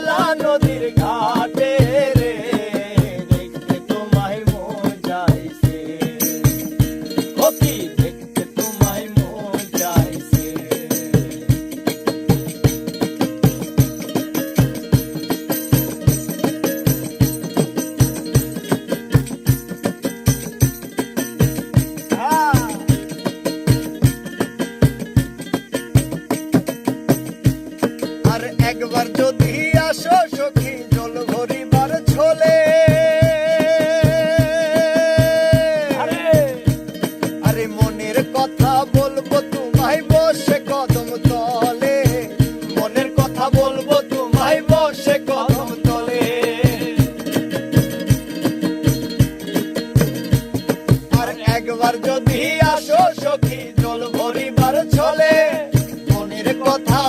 মেলা নদীর ঘাটে রে, দেখতে তোমায় মন চাইছে, ও কি দেখতে তোমায় মন চাইছে। আর একবার যদি আসো সখী জল ভরিবার ছলে, আরে মনের কথা বলবো তোমায় বসে কদম তলে, মনের কথা বলবো তোমায় বসে কদম তলে। আর একবার যদি আসো সখী জল ভরিবার ছলে, মনের কথা